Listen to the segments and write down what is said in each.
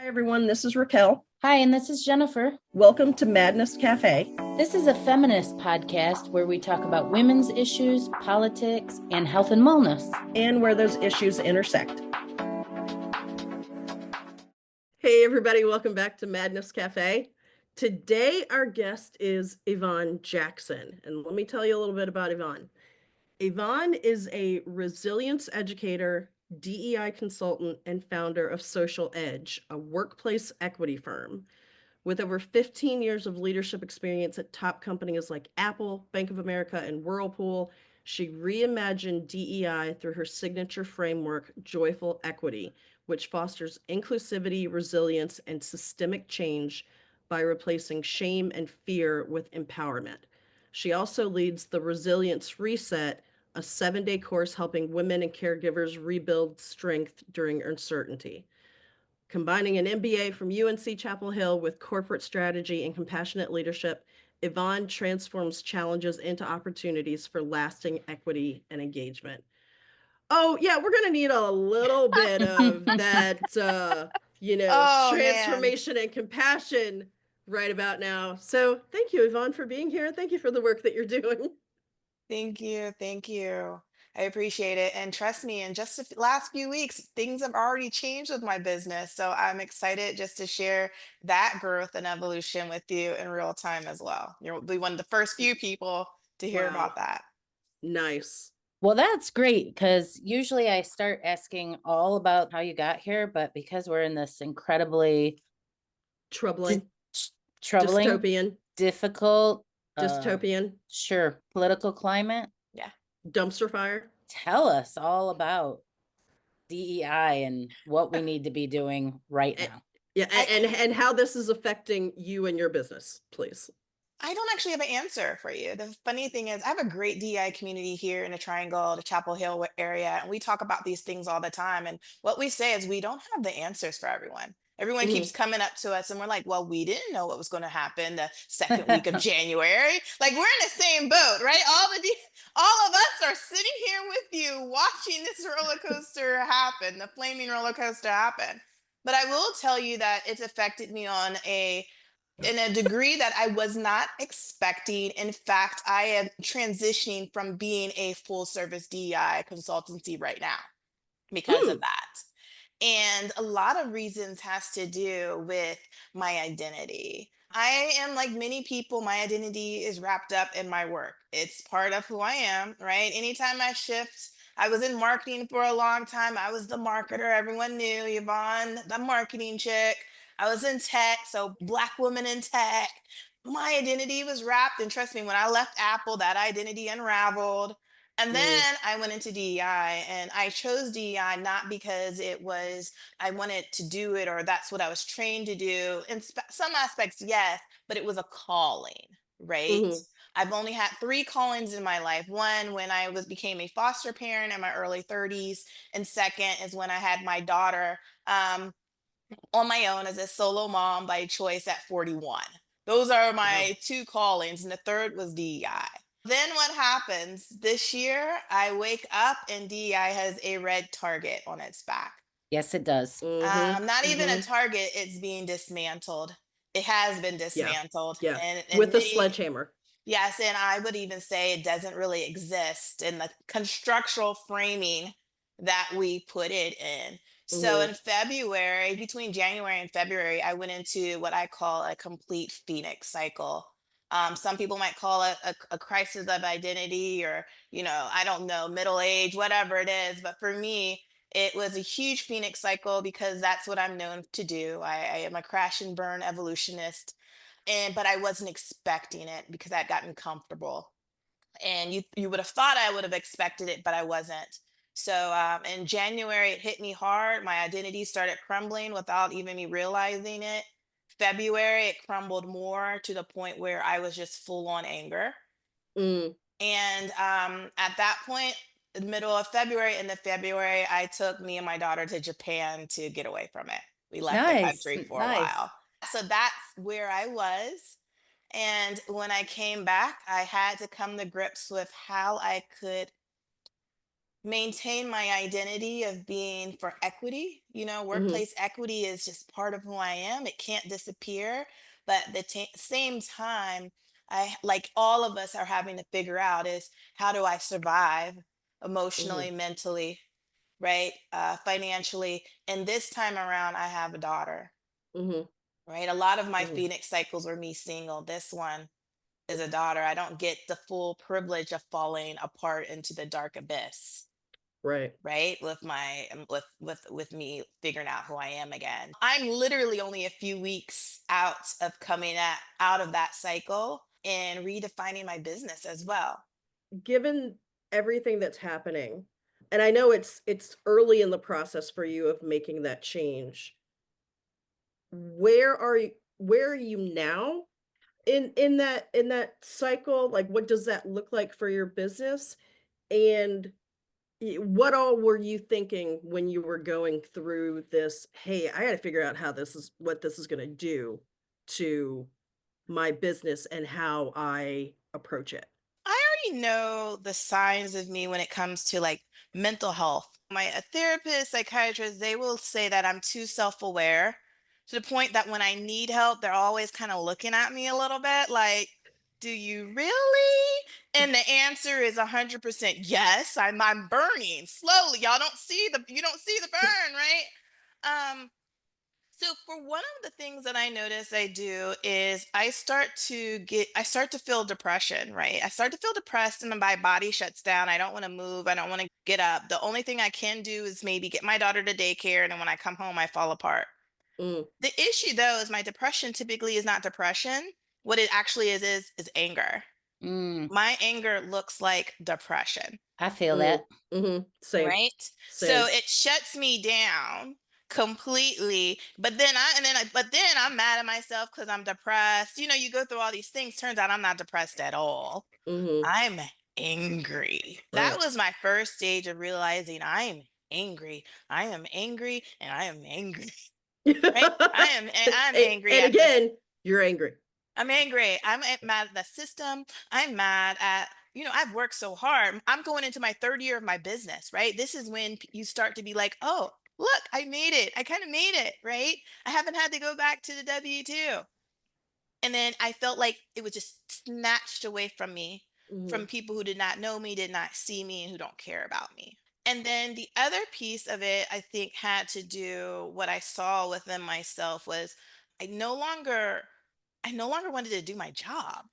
Hi, everyone. This is Raquel. Hi, and this is Jennifer. Welcome to Madness Cafe. This is a feminist podcast where we talk about women's issues, politics, and health and wellness. And where those issues intersect. Hey, everybody. Welcome back to Madness Cafe. Today, our guest is Yvonne Jackson. And let me tell you a little bit about Yvonne. Yvonne is a resilience educator, DEI consultant, and founder of SocialEDG, a workplace equity firm. With over 15 years of leadership experience at top companies like Apple, Bank of America, and Whirlpool, she reimagined DEI through her signature framework, Joyful Equity, which fosters inclusivity, resilience, and systemic change by replacing shame and fear with empowerment. She also leads the Resilience Reset, a 7-day course helping women and caregivers rebuild strength during uncertainty. Combining an MBA from UNC Chapel Hill with corporate strategy and compassionate leadership, Yvonne transforms challenges into opportunities for lasting equity and engagement. Oh, yeah, we're going to need a little bit of that, transformation and compassion right about now. So thank you, Yvonne, for being here. Thank you for the work that you're doing. Thank you. Thank you. I appreciate it. And trust me, in just the last few weeks, things have already changed with my business. So I'm excited just to share that growth and evolution with you in real time as well. You'll be one of the first few people to hear Wow. about that. Nice. Well, that's great because usually I start asking all about how you got here, but because we're in this incredibly Troubling, troubling, difficult, dystopian, political climate. Yeah. Dumpster fire. Tell us all about DEI and what we need to be doing right now. Yeah, and how this is affecting you and your business, please. I don't actually have an answer for you. The funny thing is, I have a great DI community here in the Triangle, the Chapel Hill area, and we talk about these things all the time. And what we say is we don't have the answers for everyone. Everyone keeps coming up to us and we're like, well, we didn't know what was going to happen the second week of January. Like, we're in the same boat, right? All of us are sitting here with you watching this roller coaster happen, the flaming roller coaster happen. But I will tell you that it's affected me in a degree that I was not expecting. In fact, I am transitioning from being a full service DEI consultancy right now because of that. And a lot of reasons has to do with my identity. I am like many people, my identity is wrapped up in my work. It's part of who I am, right? Anytime I shift, I was in marketing for a long time. I was the marketer. Everyone knew Yvonne, the marketing chick. I was in tech, so Black woman in tech. My identity was wrapped. And trust me, when I left Apple, that identity unraveled. And then I went into DEI, and I chose DEI not because I wanted to do it or that's what I was trained to do. In some aspects, yes, but it was a calling, right? I've only had 3 callings in my life. One, when I became a foster parent in my early 30s. And second is when I had my daughter on my own as a solo mom by choice at 41. Those are my 2 callings. And the third was DEI. Then what happens this year? I wake up and DEI has a red target on its back. Yes, it does. Not even a target, it's being dismantled. It has been dismantled. Yeah. And with the sledgehammer. Yes, and I would even say it doesn't really exist in the constructural framing that we put it in. So in February, between January and February, I went into what I call a complete phoenix cycle. Some people might call it a crisis of identity or, I don't know, middle age, whatever it is. But for me, it was a huge phoenix cycle because that's what I'm known to do. I am a crash and burn evolutionist. But I wasn't expecting it because I'd gotten comfortable. And you would have thought I would have expected it, but I wasn't. So in January, it hit me hard. My identity started crumbling without even me realizing it. February, it crumbled more to the point where I was just full on anger. And at that point, in the middle of February, I took me and my daughter to Japan to get away from it. We left the country for a while. So that's where I was. And when I came back, I had to come to grips with how I could maintain my identity of being for equity. Hmm. Workplace equity is just part of who I am. It can't disappear. But at the same time, like all of us are having to figure out is how do I survive Hmm. emotionally, mentally, right? Financially. And this time around, I have a daughter, Hmm. right? A lot of my Hmm. Phoenix cycles were me single. This one is a daughter. I don't get the full privilege of falling apart into the dark abyss, Right. right, with my with me figuring out who I am again. I'm literally only a few weeks out of coming out of that cycle and redefining my business as well. Given everything that's happening, and I know it's early in the process for you of making that change. Where are you now in that cycle? Like, what does that look like for your business? And what all were you thinking when you were going through this? Hey, I got to figure out how this is going to do to my business and how I approach it. I already know the signs of me when it comes to like mental health. My a therapist, psychiatrist, they will say that I'm too self-aware to the point that when I need help, they're always kind of looking at me a little bit like, do you really? And the answer is 100% yes. I'm burning slowly. You don't see the burn, right? So for one of the things that I notice I do is I start to feel depression, right? I start to feel depressed and then my body shuts down. I don't want to move. I don't want to get up. The only thing I can do is maybe get my daughter to daycare. And then when I come home, I fall apart. Mm, The issue though is my depression typically is not depression. What it actually is anger. Mm, My anger looks like depression. I feel mm, that. same, Right? So same. it shuts me down completely. But then I'm mad at myself because I'm depressed. You go through all these things. Turns out I'm not depressed at all. Hmm. I'm angry. That Right. was my first stage of realizing I'm angry. I am angry and I am angry. Right? I'm angry And at this. again, you're angry. I'm angry. Mad at the system. I'm mad at, I've worked so hard. I'm going into my third year of my business, right? This is when you start to be like, oh, look, I made it. I kind of made it, right? I haven't had to go back to the W-2. And then I felt like it was just snatched away from me, Hmm. from people who did not know me, did not see me, and who don't care about me. And then the other piece of it, I think, had to do what I saw within myself was I no longer I no longer wanted to do my job.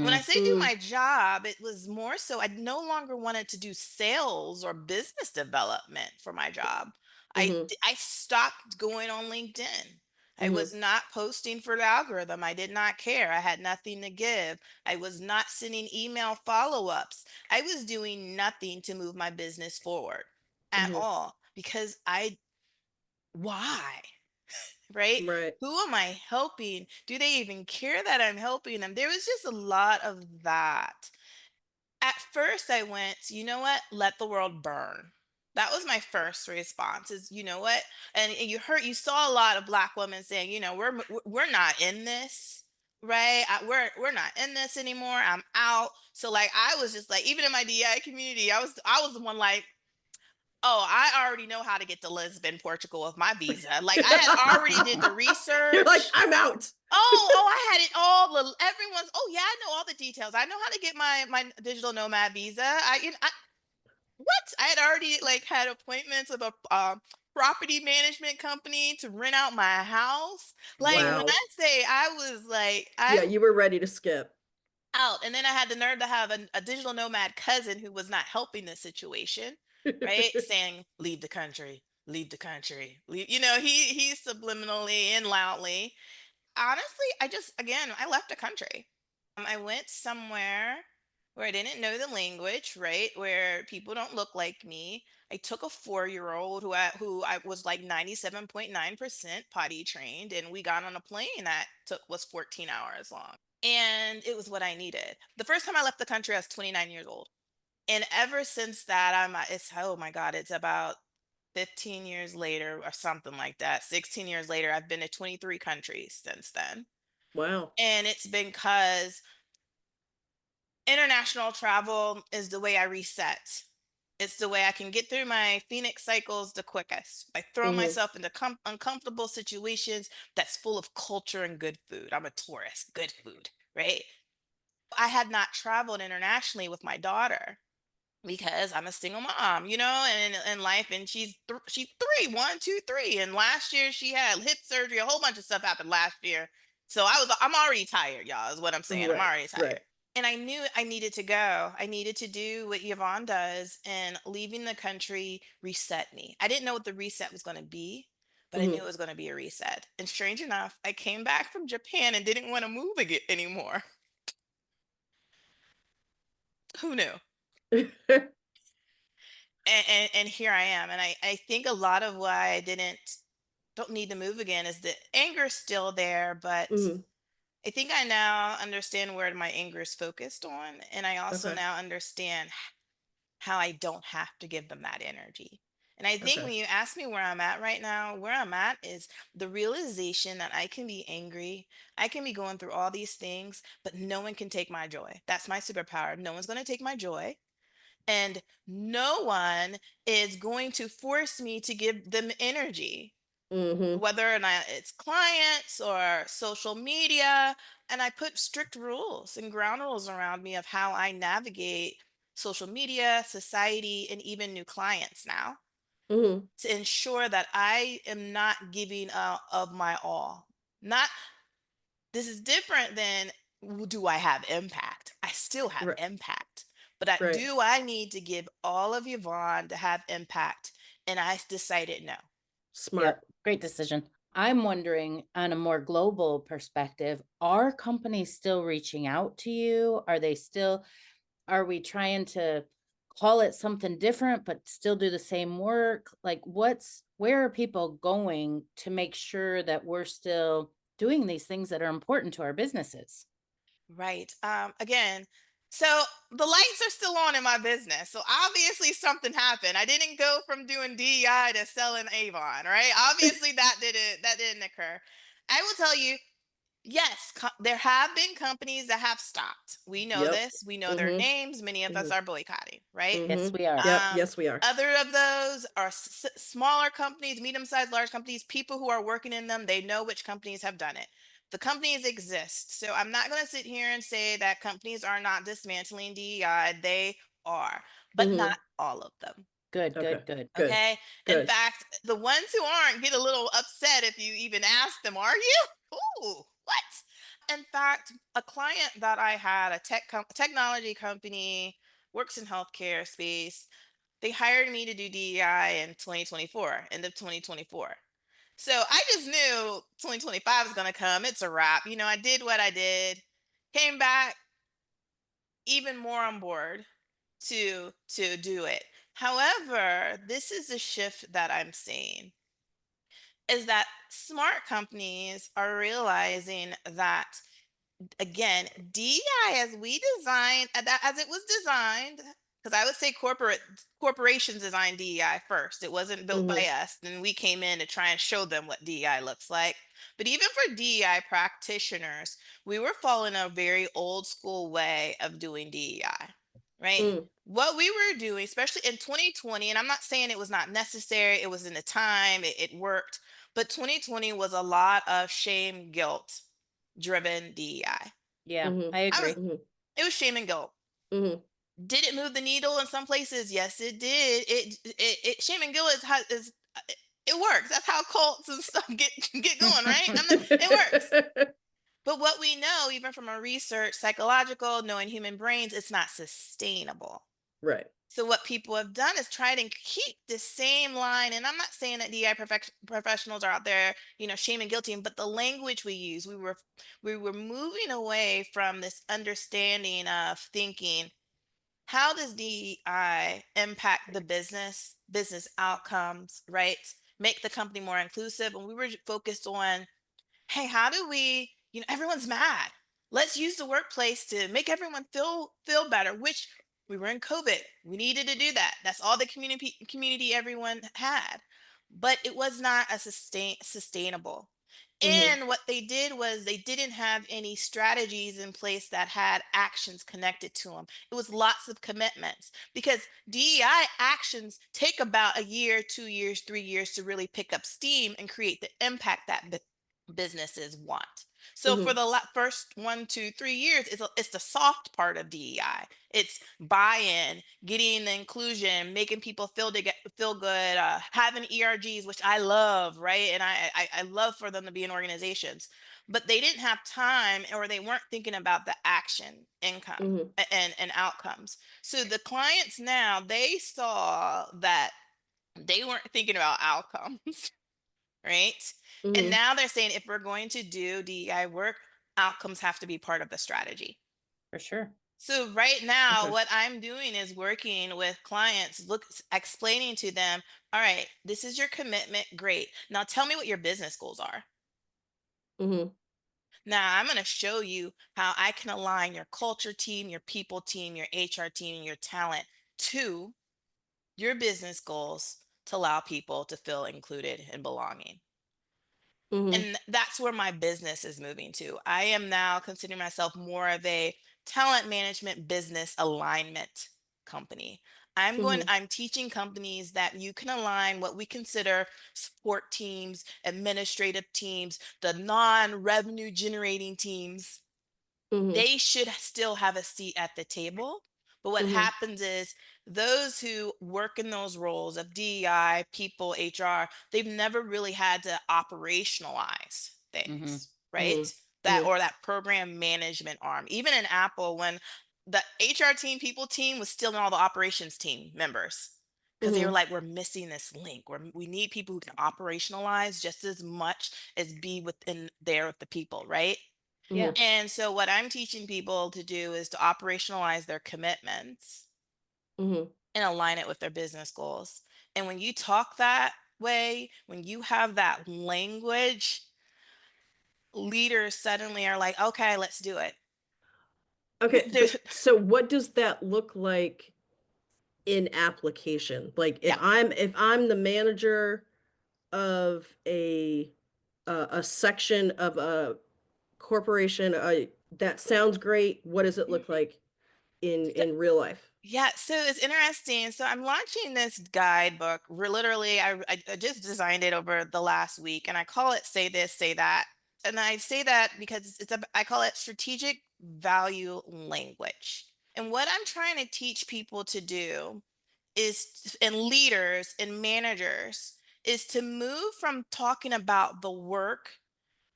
When I Mm, say do Mm, my job, it was more so I no longer wanted to do sales or business development for my job. hmm. I stopped going on LinkedIn. I Hmm. was not posting for the algorithm. I did not care. I had nothing to give. I was not sending email follow-ups. I was doing nothing to move my business forward at Hmm. all because why? Right? Right. Who am I helping? Do they even care that I'm helping them? There was just a lot of that. At first, I went, you know what? Let the world burn. That was my first response is, you know what? And you saw a lot of Black women saying, we're not in this, right? We're not in this anymore. I'm out. So like, I was just like, even in my DI community, I was the one like, oh, I already know how to get to Lisbon, Portugal with my visa. Like I had already did the You're like, research. I'm out. Oh, I had it all. Everyone's. Oh yeah, I know all the details. I know how to get my digital nomad visa. What? I had already like had appointments with a property management company to rent out my house. Like when Wow. I say I was like, Yeah, I'm you were ready to skip. out. And then I had the nerve to have a digital nomad cousin who was not helping the situation, right? Saying, leave the country, leave the country. Leave. He subliminally and loudly. Honestly, I left the country. I went somewhere where I didn't know the language, right? Where people don't look like me. I took a 4-year-old who I was like 97.9% potty trained, and we got on a plane that was 14 hours long. And it was what I needed. The first time I left the country, I was 29 years old. And ever since that, it's oh my God, it's about 15 years later or something like that. 16 years later, I've been to 23 countries since then. Wow. And it's because international travel is the way I reset. It's the way I can get through my Phoenix cycles the quickest by throwing Mhm. myself into uncomfortable situations that's full of culture and good food. I'm a tourist, good food, right? I had not traveled internationally with my daughter because I'm a single mom, in life, and she's three, 1, 2, 3, and last year she had hip surgery, a whole bunch of stuff happened last year, so I'm already tired, y'all, is what I'm saying. I'm Right. already tired, Right. and I knew I needed to go. I needed to do what Yvonne does, and leaving the country reset me. I didn't know what the reset was going to be, but I knew Mhm. it was going to be a reset. And strange enough, I came back from Japan and didn't want to move again anymore. Who knew? And here I am. And I think a lot of why I don't need to move again is the anger's still there, but Mhm. I think I now understand where my anger is focused on. And I also Okay. now understand how I don't have to give them that energy. And I think Okay. when you ask me where I'm at right now, where I'm at is the realization that I can be angry. I can be going through all these things, but no one can take my joy. That's my superpower. No one's going to take my joy. And no one is going to force me to give them energy, Mhm. whether or not it's clients or social media. And I put strict rules and ground rules around me of how I navigate social media, society, and even new clients now Mhm. to ensure that I am not giving of my all. Not This is different than, do I have impact? I still have Right. impact, but Right. do I need to give all of Yvonne to have impact? And I decided no. Smart. Yep, great decision. I'm wondering, on a more global perspective, are companies still reaching out to you? Are we trying to call it something different, but still do the same work? Like, where are people going to make sure that we're still doing these things that are important to our businesses? Right. Again, so the lights are still on in my business. So obviously something happened. I didn't go from doing DEI to selling Avon, right? Obviously that didn't occur. I will tell you, yes, there have been companies that have stopped. We know Yep. this. We know their Mhm. names. Many of us Mhm. are boycotting, right? Yes, Mhm. we are. Yep. Um, Yes, we are. Other of those are smaller companies, medium-sized, large companies, people who are working in them, they know which companies have done it. The companies exist. So I'm not going to sit here and say that companies are not dismantling DEI. They are, but not Mhm. all of them. Good, Okay. good, good. Good. Okay. In Good. fact, the ones who aren't get a little upset if you even ask them, are you? Ooh, what? In fact, a client that I had, a technology company, works in healthcare space, they hired me to do DEI in 2024, end of 2024. So I just knew 2025 was going to come. It's a wrap. I did what I did, came back even more on board to do it. However, this is a shift that I'm seeing is that smart companies are realizing that, again, DEI as we design that as it was designed, because I would say corporations designed DEI first. It wasn't built by Mhm. us. Then we came in to try and show them what DEI looks like. But even for DEI practitioners, we were following a very old school way of doing DEI, right? Mm. What we were doing, especially in 2020, and I'm not saying it was not necessary, it was in the time, it worked, but 2020 was a lot of shame, guilt driven DEI. Yeah, Mhm. I I was agree. Mhm. It was shame and guilt. Mhm. Did it move the needle in some places? Yes, it did. Shame and guilt it works. That's how cults and stuff get going, right? It works. But what we know, even from our research, psychological, knowing human brains, it's not sustainable. Right. So what people have done is try to keep the same line. And I'm not saying that DI professionals are out there, shame and guilty, but the language we use, we were moving away from this understanding of thinking, how does DEI impact the business outcomes, right? Make the company more inclusive. And we were focused on, hey, how do we, everyone's mad. Let's use the workplace to make everyone feel better, which we were in COVID. We needed to do that. That's all the community everyone had. But it was not a sustainable. Mhm. And what they did was they didn't have any strategies in place that had actions connected to them. It was lots of commitments because DEI actions take about a year, 2 years, 3 years to really pick up steam and create the impact that businesses want. So for Mhm. the first 1, 2, 3 years, it's the soft part of DEI. It's buy-in, getting the inclusion, making people feel good, having ERGs, which I love, right? And I love for them to be in organizations, but they didn't have time, or they weren't thinking about the action, income, Mhm. and outcomes. So the clients now, they saw that they weren't thinking about outcomes, right? And Mhm. now they're saying if we're going to do DEI work, outcomes have to be part of the strategy. For sure. So right now, Okay. what I'm doing is working with clients, explaining to them, all right, this is your commitment. Great. Now tell me what your business goals are. Mhm. Now I'm going to show you how I can align your culture team, your people team, your HR team, and your talent to your business goals to allow people to feel included and belonging. Mhm. And that's where my business is moving to. I am now considering myself more of a talent management business alignment company. Mhm. I'm teaching companies that you can align what we consider support teams, administrative teams, the non-revenue generating teams. Mhm. They should still have a seat at the table. But what Mhm. happens is those who work in those roles of DEI, people, HR, they've never really had to operationalize Mm-hmm. things, right? Mhm. That, Mhm. or that program management arm. Even in Apple, when the HR team, people team was still in all the operations team members, because they were Mhm. like, we're missing this link. We need people who can operationalize just as much as be within there with the people, right? Yeah. Mhm. And so what I'm teaching people to do is to operationalize their commitments Mhm. and align it with their business goals. And when you talk that way, when you have that language, leaders suddenly are like, okay, let's do it. Okay, There's- but so what does that look like in application? Like yeah. if I'm the manager of a section of a corporation, that sounds great. What does it look like in real life? Yeah, so it's interesting. So I'm launching this guidebook. We're literally, I just designed it over the last week, and I call it "Say This, Say That." And I say that because I call it strategic value language. And what I'm trying to teach people to do is, and leaders and managers, is to move from talking about the work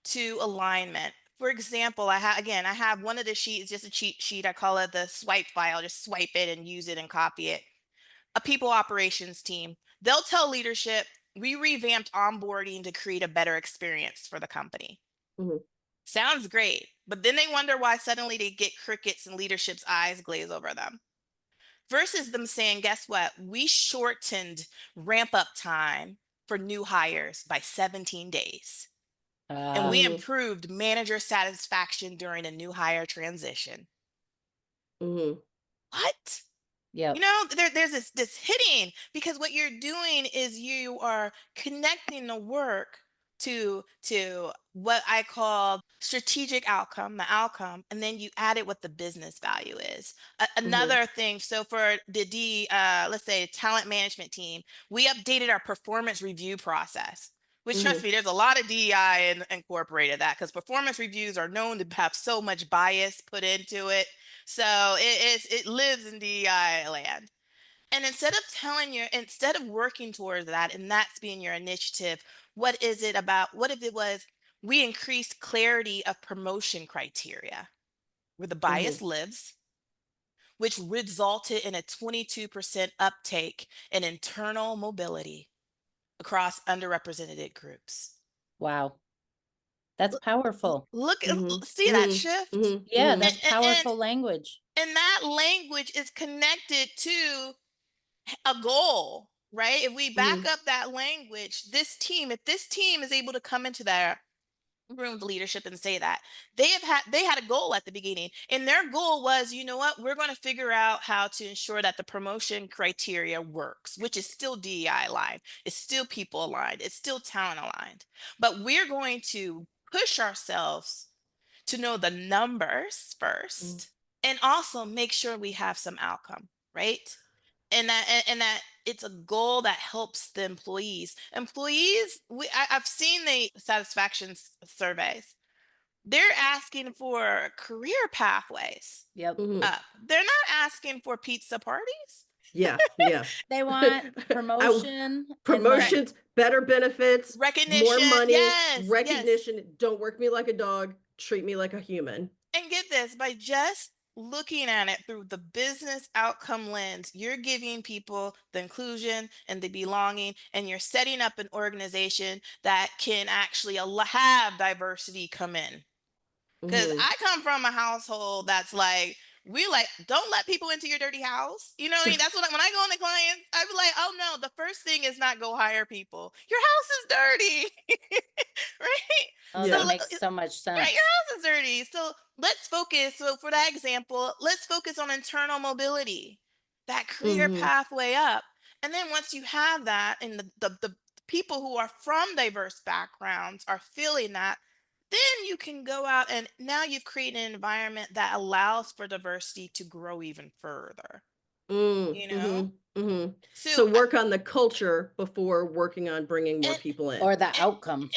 to alignment. For example, I have one of the sheets, just a cheat sheet. I call it the swipe file. Just swipe it and use it and copy it. A people operations team. They'll tell leadership, we revamped onboarding to create a better experience for the company. Mhm. Sounds great, but then they wonder why suddenly they get crickets and leadership's eyes glaze over them. Versus them saying, guess what? We shortened ramp up time for new hires by 17 days. And we Mhm. improved manager satisfaction during a new hire transition. Mhm. What? You Yep. know, there's this hitting, because what you're doing is you are connecting the work to what I call strategic outcome, the outcome, and then you add it what the business value is. Mhm. Another thing, so for the let's say talent management team, we updated our performance review process. Which, trust Mhm. me, there's a lot of DEI incorporated that, because performance reviews are known to have so much bias put into it. So it lives in DEI land. And instead of working towards that, and that's being your initiative, what is it about? What if it was, we increased clarity of promotion criteria where the Mhm. bias lives, which resulted in a 22% uptake in internal mobility across underrepresented groups. Wow. That's powerful. Look, Mhm. see that Mhm. shift? Mhm. Yeah, Mhm. that's powerful language. And that language is connected to a goal, right? If we back Mhm. up that language, if this team is able to come into that room with leadership and say that they had a goal at the beginning, and their goal was, you know what, we're going to figure out how to ensure that the promotion criteria works, which is still DEI aligned, it's still people aligned, it's still talent aligned, but we're going to push ourselves to know the numbers first and also make sure we have some outcome, right? And that it's a goal that helps the employees. I've seen the satisfaction surveys. They're asking for career pathways Yep. Mhm. up. They're not asking for pizza parties. Yeah, yeah. They want I promotion and money. promotions, better benefits, more Recognition. money, Yes, yes. recognition. Don't work me like a dog, treat me like a human. And get this, by just looking at it through the business outcome lens, you're giving people the inclusion and the belonging, and you're setting up an organization that can actually have diversity come in. Because Mhm. I come from a household that's like, we like, don't let people into your dirty house. You know what I mean? That's what when I go into clients, I be like, oh no, the first thing is not go hire people. Your house is dirty. Right? Oh, So that Yeah. makes so much right, sense. your house is dirty. So let's focus. So for that example, let's focus on internal mobility, that career Mhm. pathway up. And then once you have that, and the people who are from diverse backgrounds are feeling that, then you can go out and now you've created an environment that allows for diversity to grow even further. Mm, You know, mhm, mhm. so So work on the culture before working on bringing more and people in. Or the and outcome.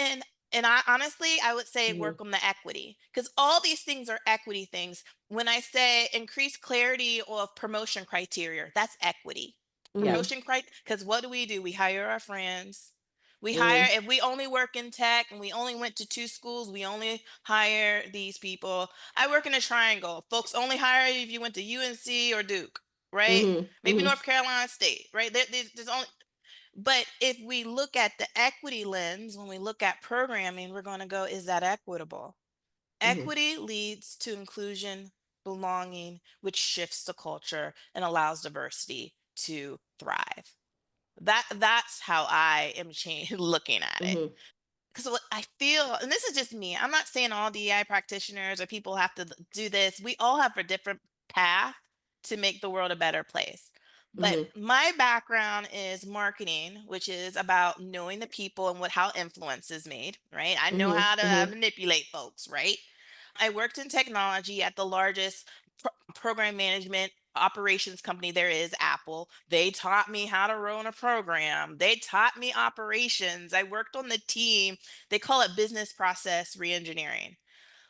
and I honestly, I would say Mhm, work on the equity, because all these things are equity things. When I say increase clarity of promotion criteria, that's equity. Yeah. mhm, Promotion criteria, because what do? We hire our friends. We hire, mhm, if we only work in tech and we only went to two schools, we only hire these people. I work in a triangle. Folks only hire you if you went to UNC or Duke, right? mhm, Maybe mhm, North Carolina State, right? There's only, but if we look at the equity lens, when we look at programming, we're going to go, is that equitable? mhm, Equity leads to inclusion, belonging, which shifts the culture and allows diversity to thrive. That's how I am looking at it. mhm, Because what I feel, and this is just me, I'm not saying all DEI practitioners or people have to do this. We all have a different path to make the world a better place. But mhm, my background is marketing, which is about knowing the people and how influence is made, right? I know mhm, how to mhm, manipulate folks, right? I worked in technology at the largest program management operations company there is, Apple. They taught me how to run a program. They taught me operations. I worked on the team. They call it business process reengineering.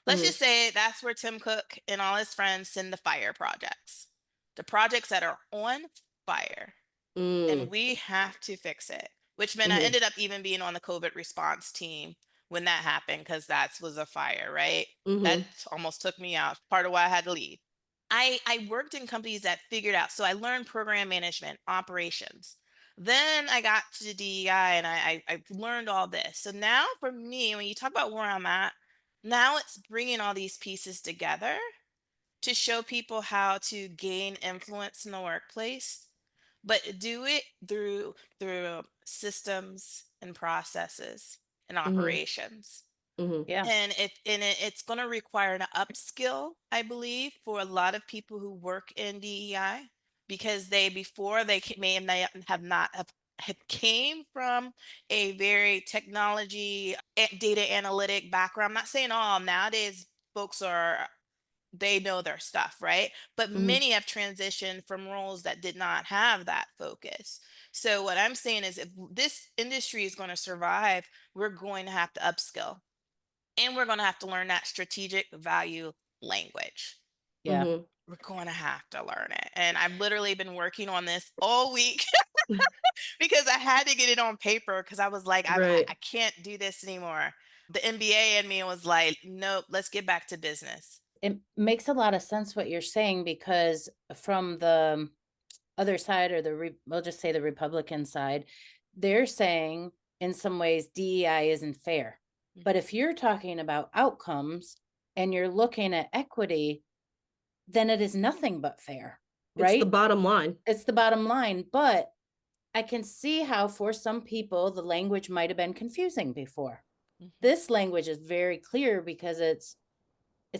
Let's mhm, just say that's where Tim Cook and all his friends send the fire projects, the projects that are on fire, and mm, we have to fix it. Which meant I mhm, ended up even being on the COVID response team when that happened, because that was a fire, right? That mhm, almost took me out. Part of why I had to leave. I worked in companies that figured out. So I learned program management, operations. Then I got to DEI and I learned all this. So now for me, when you talk about where I'm at, now it's bringing all these pieces together to show people how to gain influence in the workplace, but do it through systems and processes and mhm, operations. mhm, Yeah. And it's going to require an upskill, I believe, for a lot of people who work in DEI, because they before they may have not have came from a very technology data analytic background. I'm not saying all nowadays folks are, they know their stuff, right? But mhm, many have transitioned from roles that did not have that focus. So what I'm saying is, if this industry is going to survive, we're going to have to upskill, and we're going to have to learn that strategic value language. Yeah. mhm. We're going to have to learn it. And I've literally been working on this all week because I had to get it on paper, because I was like, I Right. can't do this anymore. The MBA in me was like, nope, let's get back to business. It makes a lot of sense what you're saying, because from the other side, or we'll just say the Republican side, they're saying in some ways DEI isn't fair. But Mhm. if you're talking about outcomes and you're looking at equity, then it is nothing but fair, It's the right? bottom line. It's the bottom line. But I can see how for some people the language might have been confusing before. Mhm. This language is very clear because it's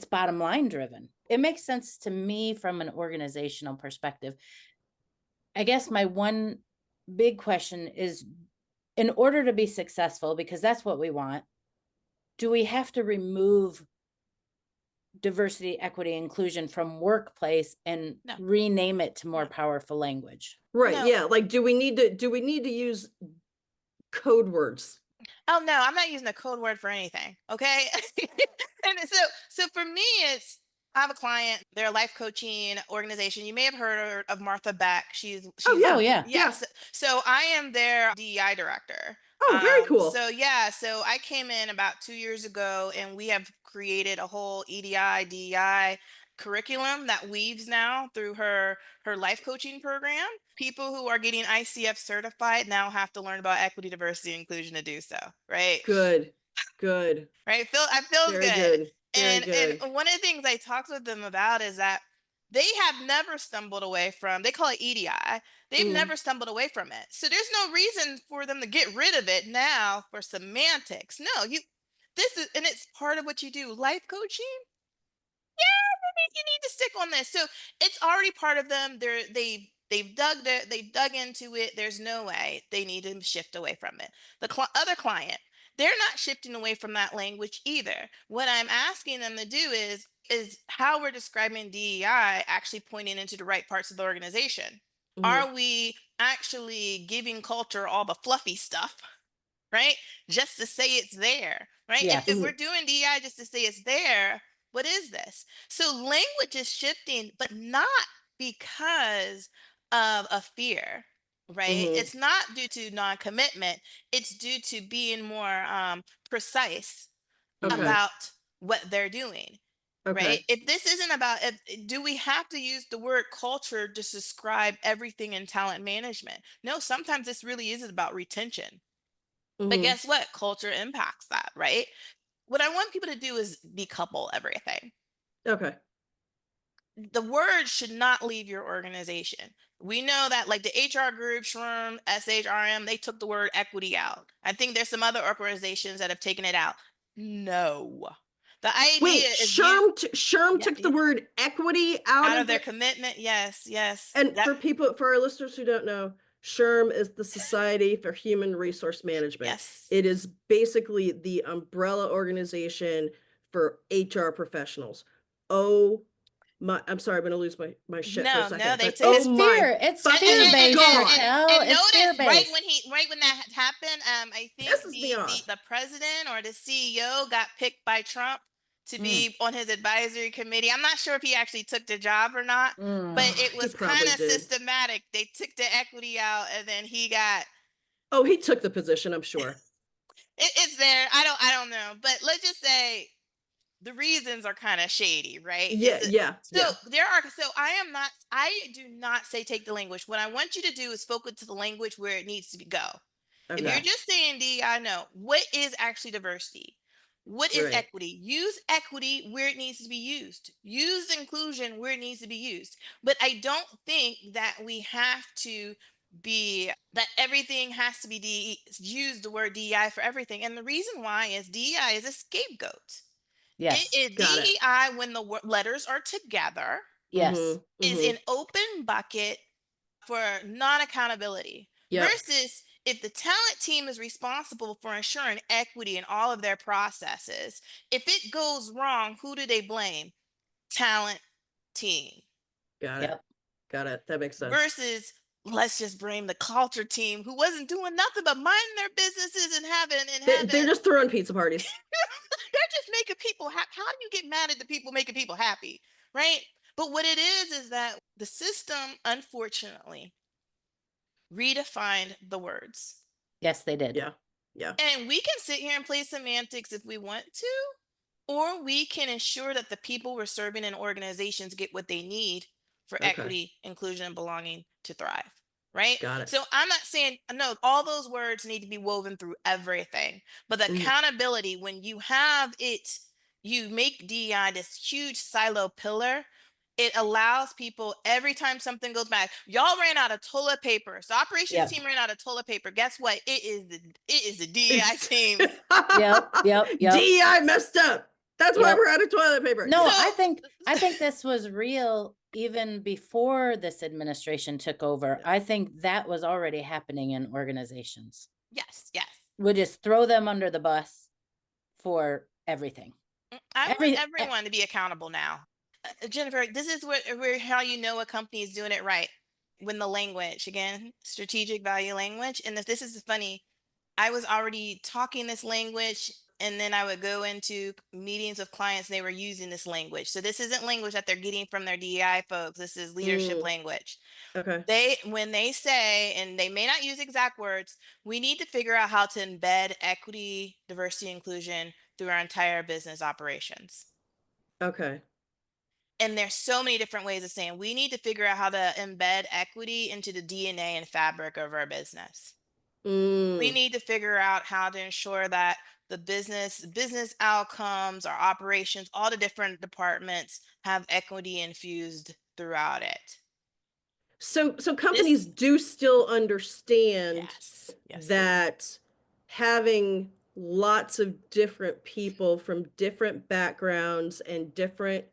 bottom line driven. It makes sense to me from an organizational perspective. I guess my one big question is, in order to be successful, because that's what we want, do we have to remove diversity, equity, inclusion from workplace and No. rename it to more No. powerful language? Right. No. Yeah. Like, do we need to use code words? Oh no, I'm not using a code word for anything. Okay. And so for me, I have a client, they're a life coaching organization. You may have heard of Martha Beck. She's Oh yeah. Oh, yeah. yes. So I am their DEI director. Oh, very cool. So yeah, so I came in about 2 years ago and we have created a whole EDI, DEI curriculum that weaves now through her life coaching program. People who are getting ICF certified now have to learn about equity, diversity, and inclusion to do so, right? Good. Good. Right? It feels Very good. good. Very good. And one of the things I talked with them about is that they have never stumbled away from, they call it EDI. They've Mm. never stumbled away from it. So there's no reason for them to get rid of it now for semantics. No, this is, and it's part of what you do. Life coaching, you need to stick on this. So it's already part of them. They've dug into it. There's no way they need to shift away from it. The other client, they're not shifting away from that language either. What I'm asking them to do is how we're describing DEI actually pointing into the right parts of the organization. Mhm. Are we actually giving culture all the fluffy stuff, right? Just to say it's there, right? Yes. If we're doing DEI just to say it's there, what is this? So language is shifting, but not because of a fear, right? Mhm. It's not due to non-commitment. It's due to being more precise Okay. about what they're doing, right? Okay. If this isn't about, do we have to use the word culture to describe everything in talent management? No, sometimes this really is about retention. But Mhm. guess what? Culture impacts that, right? What I want people to do is decouple everything. Okay. The word should not leave your organization. We know that like the HR group, SHRM, SHRM, they took the word equity out. I think there's some other organizations that have taken it out. No. The idea Wait, is you SHRM took the word equity out out of of their it. commitment. Yes, yes. And That, for our listeners who don't know, SHRM is the Society for Human Resource Management. yes. It is basically the umbrella organization for HR professionals. Oh my, I'm sorry, I'm going to lose my shit for a No, second. they But took It's oh fear. my It's fucking fear-based, God, Raquel. and It's notice fear-based. right when that happened, I think pisses me off. the president or the CEO got picked by Trump to Mm. be on his advisory committee. I'm not sure if he actually took the job or not, but Mm. it He was probably kind of did. systematic. They took the equity out, and then he got Oh, he took the position, I'm sure. it's there. I don't know, but let's just say the reasons are kind of shady, right? Yeah, yeah, So yeah. I do not say take the language. What I want you to do is focus to the language where it needs to go. If Okay. you're just saying D, I know what is actually diversity. What is Right. equity? Use equity where it needs to be used. Use inclusion where it needs to be used. But I don't think that we have to be that everything has to be use the word DEI for everything. And the reason why is DEI is a scapegoat. It Yes. is Got it. DEI when the letters are together Yes. is Mhm. an open bucket for non-accountability Yep. versus if the talent team is responsible for ensuring equity in all of their processes, if it goes wrong, who do they blame? Talent team. Got it. Yep. Got it. That makes sense. Versus let's just blame the culture team who wasn't doing nothing but minding their businesses and They're just throwing pizza parties. they're just making people happy. How do you get mad at the people making people happy? Right? But what it is that the system, unfortunately, redefined the words. Yes, they did. Yeah. Yeah. And we can sit here and play semantics if we want to, or we can ensure that the people we're serving in organizations get what they need for Okay. equity, inclusion, and belonging to thrive. Right? Got it. So I'm not saying, no, all those words need to be woven through everything. But the accountability, when you have it, you make DEI this huge silo pillar. It allows people every time something goes bad. Y'all ran out of toilet paper. So operations team ran out of toilet paper. Guess what? It is the DEI team. Yep. DEI messed up. That's why we're out of toilet paper. No, So- I think this was real even before this administration took over. Yeah. I think that was already happening in organizations. Yes. We just throw them under the bus for everything. I want Every, everyone to be accountable now. Jennifer, this is where how you know a company is doing it right. When the language, again, strategic value language. And if this is funny, I was already talking this language, and then I would go into meetings with clients, and they were using this language. So this isn't language that they're getting from their DEI folks. This is leadership language. Okay. When they say, and they may not use exact words, we need to figure out how to embed equity, diversity, inclusion through our entire business operations. Okay. And there's so many different ways of saying we need to figure out how to embed equity into the DNA and fabric of our business. We need to figure out how to ensure that the business outcomes, our operations, all the different departments have equity infused throughout it. So companies do still understand Yes, that having lots of different people from different backgrounds and different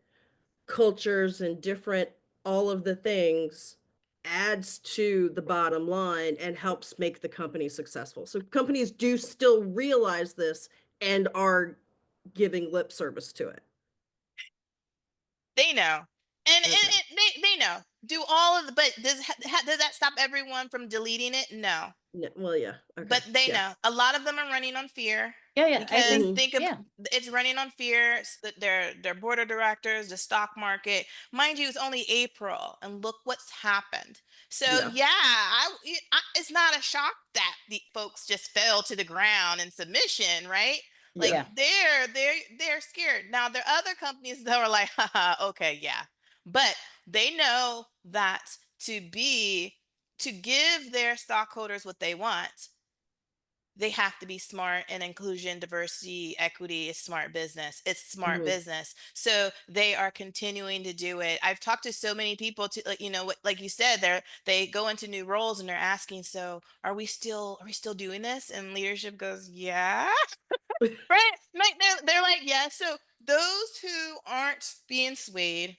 cultures and different all of the things adds to the bottom line and helps make the company successful. So companies do still realize this and are giving lip service to it. they know. And, Okay. they know. Do all of the, but does that stop everyone from deleting it? No. Well, yeah. Okay. But they Yeah. know. A lot of them are running on fear. yeah, I Because think, it's running on fear. Their board of directors, the stock market. Mind you, it's only April, and look what's happened. So Yeah. it's not a shock that the folks just fell to the ground in submission, right? Like Yeah. they're scared. Now there are other companies that are like, haha, okay, yeah. But they know that to give their stockholders what they want, they have to be smart, and inclusion, diversity, equity is smart business. It's smart business. So they are continuing to do it. I've talked to so many people to, like you said, they go into new roles and they're asking, so are we still doing this? And leadership goes, yeah. Right. They're like, yeah. So those who aren't being swayed,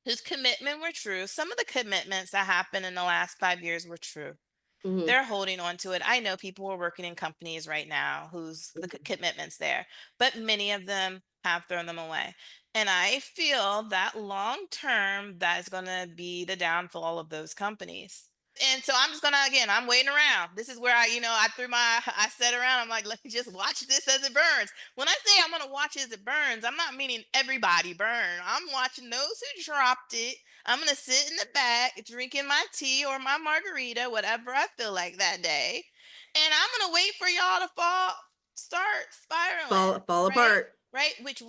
whose commitment were true, some of the commitments that happened in the last 5 years were true. They're holding on to it. I know people who are working in companies right now whose the commitment's there, but many of them have thrown them away. And I feel that long term, that is going to be the downfall of those companies. And so I'm just gonna, again, I'm waiting around. This is where I sat around. I'm like, let me just watch this as it burns. When I say I'm gonna watch as it burns, I'm not meaning everybody burn. I'm watching those who dropped it. I'm gonna sit in the back, drinking my tea or my margarita, whatever I feel like that day, and I'm gonna wait for y'all to start spiraling, Fall right? apart. Right, which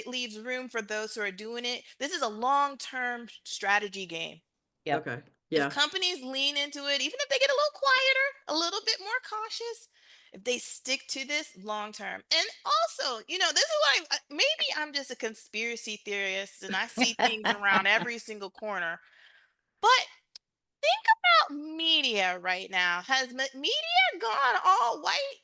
leaves room for those who are doing it. This is a long-term strategy game. Yep. Okay. If Yeah. companies lean into it, even if they get a little quieter, a little bit more cautious, if they stick to this long term. And also, this is why maybe I'm just a conspiracy theorist and I see things around every single corner. But think about media right now. Has media gone all white?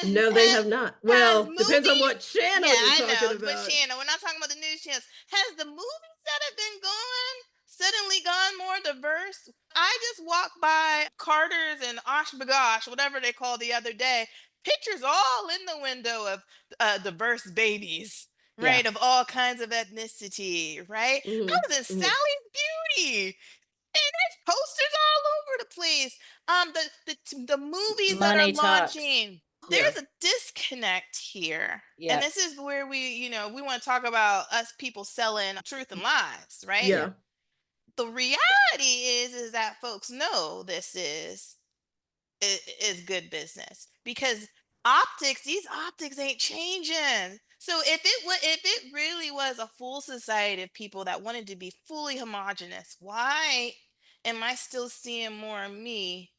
No, they have not. Has Well, depends on movies? what channel Yeah, you're I talking know, but about. channel. We're not talking about the news channels. Has the movies that have been going suddenly gone more diverse? I just walked by Carter's and Osh Bagosh, whatever they called the other day. Pictures all in the window of diverse babies, right? Yeah. Of all kinds of ethnicity, right? I was in Sally's Beauty. And there's posters all over the place. The movies that are Money talks. launching. Yeah. There's a disconnect here. Yeah. And this is where we want to talk about us people selling truth and lies, right? Yeah. The reality is that folks know this is good business, because these optics ain't changing. So if it really was a full society of people that wanted to be fully homogenous, why am I still seeing more of me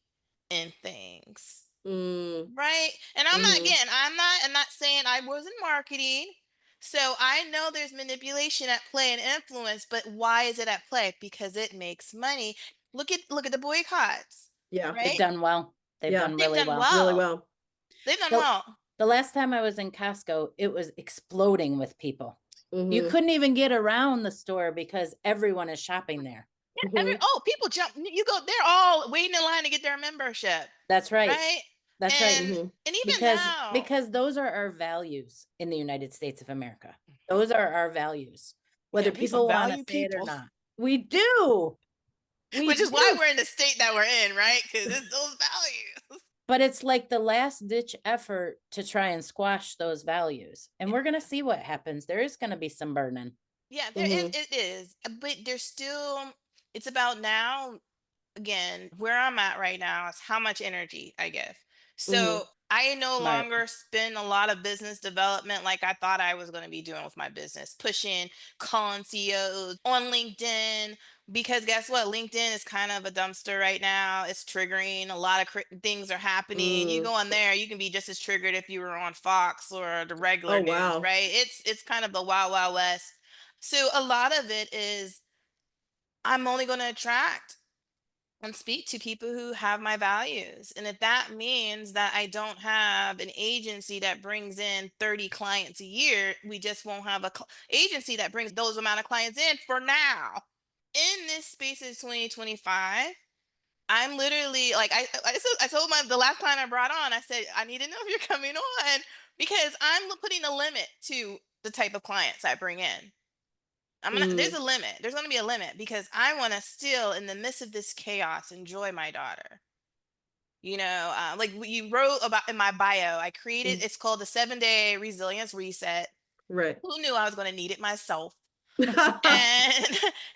in things? Right? And I'm not saying I was in marketing. So I know there's manipulation at play and influence, but why is it at play? Because it makes money. Look at the boycotts. Yeah. They've Right? done well. They've Yeah. done They've really done well. Really well. well. They've done So- well. The last time I was in Costco, it was exploding with people. You Mhm. couldn't even get around the store because everyone is shopping there. Yeah, people jump. You go. They're all waiting in line to get their membership. That's right. Right. That's right. And Mhm. and even Because now, those are our values in the United States of America. Those are our values, yeah, whether we some people want to value say it or people, not. We do. We which is why do. we're in the state that we're in, right? Because it's those values. But it's like the last ditch effort to try and squash those values. And we're going to see what happens. There is going to be some burning. Yeah, there is. Mhm. It is, but there's still. It's about now. Again, where I'm at right now is how much energy I give. Mhm. So I no Smart. longer spend a lot of business development like I thought I was going to be doing with my business, pushing, calling CEOs on LinkedIn. Because guess what? LinkedIn is kind of a dumpster right now. It's triggering. A lot of things are happening. You go Mm. on there, you can be just as triggered if you were on Fox or the regular Oh, news, wow. right? It's kind of the wild, wild west. So a lot of it is I'm only going to attract and speak to people who have my values. And if that means that I don't have an agency that brings in 30 clients a year, we just won't have a agency that brings those amount of clients in for now. In this space of 2025, I'm literally like I told the last client I brought on, I said, I need to know if you're coming on because I'm putting a limit to the type of clients I bring in. There's Mm. a limit. There's gonna be a limit because I want to still, in the midst of this chaos, enjoy my daughter. Like you wrote about in my bio, I created. Mm. It's called the 7-day resilience reset. Right. Who knew I was going to need it myself? And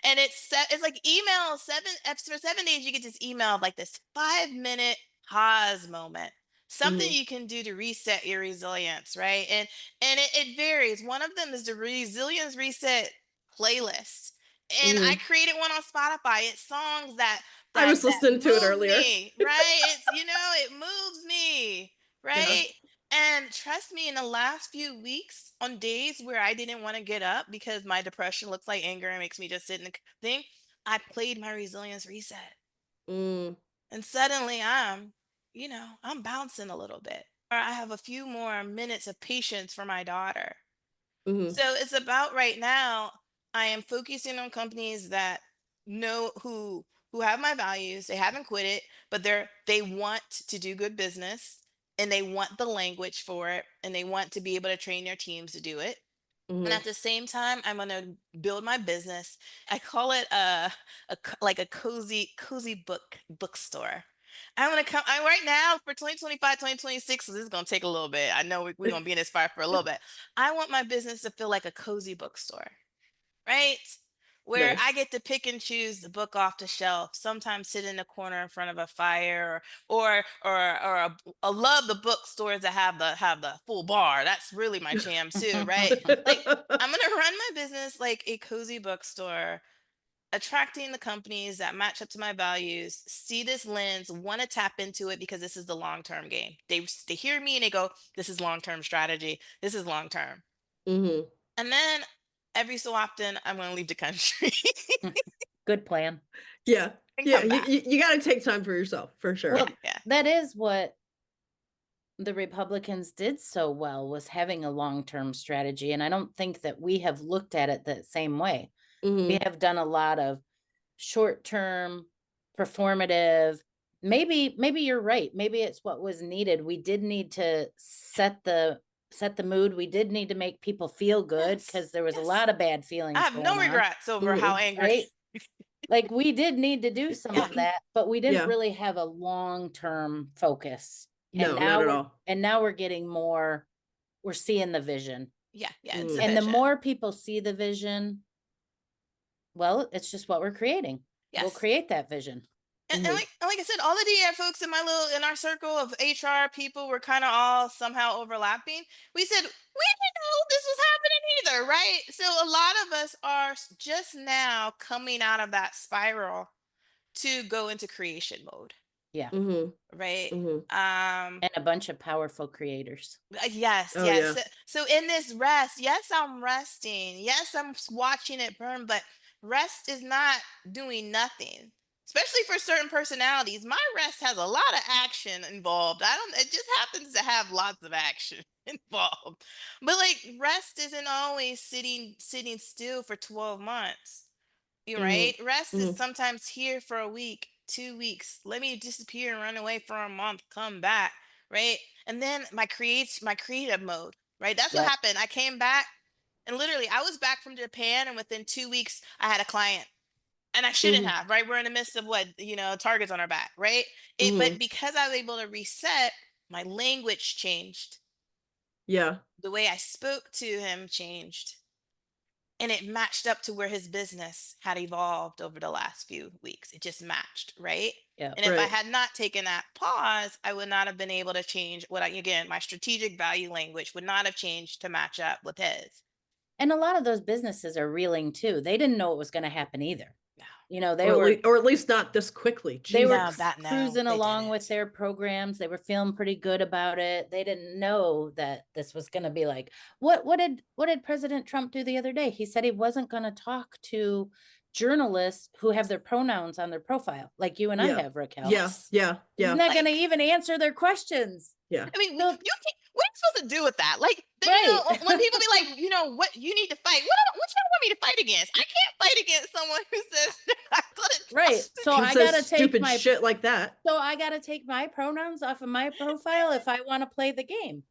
and it's like email for 7 days you get this email of like this 5 minute pause moment, something Mhm. you can do to reset your resilience, right? And it varies. One of them is the resilience reset playlist, and I Mhm. created one on Spotify. It's songs that I was listening to it move earlier. me, right? It moves me, Yeah. right? And trust me, in the last few weeks, on days where I didn't want to get up because my depression looks like anger and makes me just sit in the thing, I played my resilience reset. Mm. And suddenly I'm bouncing a little bit. Or I have a few more minutes of patience for my daughter. Mhm. So it's about right now, I am focusing on companies that know who have my values. They haven't quit it, but they want to do good business and they want the language for it and they want to be able to train their teams to do it. And Mhm. at the same time, I'm going to build my business. I call it like a cozy bookstore. I'm gonna come. I right now for 2025, 2026. So this is gonna take a little bit. I know we're gonna be in this fire for a little bit. I want my business to feel like a cozy bookstore, right? Where I Nice. get to pick and choose the book off the shelf. Sometimes sit in the corner in front of a fire, I love the bookstores that have the full bar. That's really my jam too, right? Like I'm gonna run my business like a cozy bookstore, attracting the companies that match up to my values, see this lens, want to tap into it because this is the long term game. They hear me and they go, "This is long term strategy. This is long term." Mhm. And then every so often, I'm going to leave the country Good plan. Yeah. and Yeah. come You, back. you, you got to take time for yourself for Yeah, sure. Well, yeah, that is what the Republicans did so well, was having a long-term strategy. And I don't think that we have looked at it the same way. We Mhm. have done a lot of short-term, performative. Maybe you're right. Maybe it's what was needed. We did need to set the mood. We did need to make people feel good yes, because there was a yes. lot of bad I feelings have no going on, regrets over how Mhm. angry. right? Like we did need to do some of that, but we didn't Yeah. really have a long-term focus. And No, not now at we're all. and now we're getting more, we're seeing the vision. Yeah, yeah, it's a Mm. And the vision. more people see the vision, well, it's just what we're creating. We'll Yes. create that vision. And Mhm. like I said, all the DI folks in our circle of HR people were kind of all somehow overlapping. We said we didn't know this was happening either, right? So a lot of us are just now coming out of that spiral to go into creation mode, Yeah. Mhm. right? Mhm. And a bunch of powerful creators. Yes, Oh yes. yeah. So in this rest, yes, I'm resting. Yes, I'm watching it burn, but rest is not doing nothing. Especially for certain personalities. My rest has a lot of action involved. I don't It just happens to have lots of action involved. But like rest isn't always sitting still for 12 months. You Mhm. right? Rest is Mhm. sometimes here for a week, 2 weeks. Let me disappear and run away for a month, come back. right? And then my creative mode, right? That's what Yep. happened. I came back and literally I was back from Japan and within 2 weeks I had a client. And I shouldn't Mhm. have, right? We're in the midst of what, targets on our back, right? But Mhm. because I was able to reset, my language changed. Yeah. The way I spoke to him changed. And it matched up to where his business had evolved over the last few weeks. It just matched, right? Yep. And if I Right. had not taken that pause, I would not have been able to change again, my strategic value language would not have changed to match up with his. And a lot of those businesses are reeling too. They didn't know it was gonna happen either. No, You know, Or at least not this quickly. they were no, Jesus. that no, cruising they along with didn't. their programs. They were feeling pretty good about it. They didn't know that this was gonna be like, what did President Trump do the other day? He said he wasn't gonna talk to journalists who have their pronouns on their profile, like you and I Yeah. have, Raquel. Yeah. Yes. Yeah. He's Yeah. not gonna Like, even answer their questions. Yeah. I mean, So what are you supposed to do with that? Like, right. when people be like, what you need to fight, what you want me to fight against? I can't fight against someone who says they're not going to Right. talk to So Who me. I says gotta take stupid my shit like that? so I gotta take my pronouns off of my profile if I want to play the game.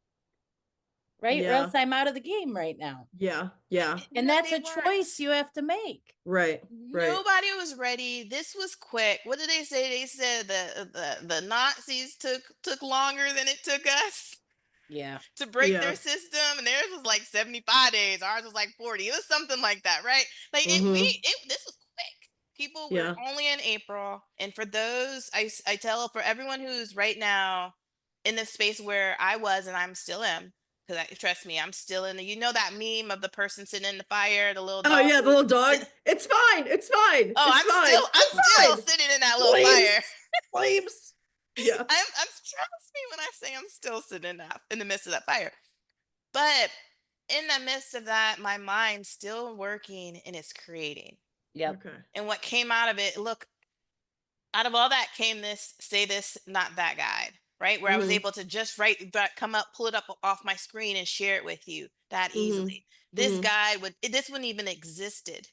Right? Or Yeah. else I'm out of the game right now. Yeah. Yeah. And No, that's they a choice weren't. you have to make. Right. Right. Nobody was ready. This was quick. What did they say? They said the Nazis took longer than it took us Yeah. to break Yeah. their system, and theirs was like 75 days. Ours was like 40. It was something like that, right? Like Mhm. this was quick. People were Yeah. only in April, and for those, I tell for everyone who's right now in the space where I was and I'm still in, because trust me, I'm still in the. You know that meme of the person sitting in the fire, the little Oh dog. yeah, the little dog. It's fine. It's fine. Oh, It's fine. I'm It's still fine. sitting in that little fire. Flames. Flames. Yeah. I'm trust me when I say I'm still sitting in the midst of that fire. But in the midst of that, my mind's still working and it's creating. Yep. Okay. And what came out of it, look, out of all that came this say this, not that guide, right? Where I was Mhm. able to just write that, come up, pull it up off my screen and share it with you that Mhm. easily. This Mhm. guide this wouldn't even existed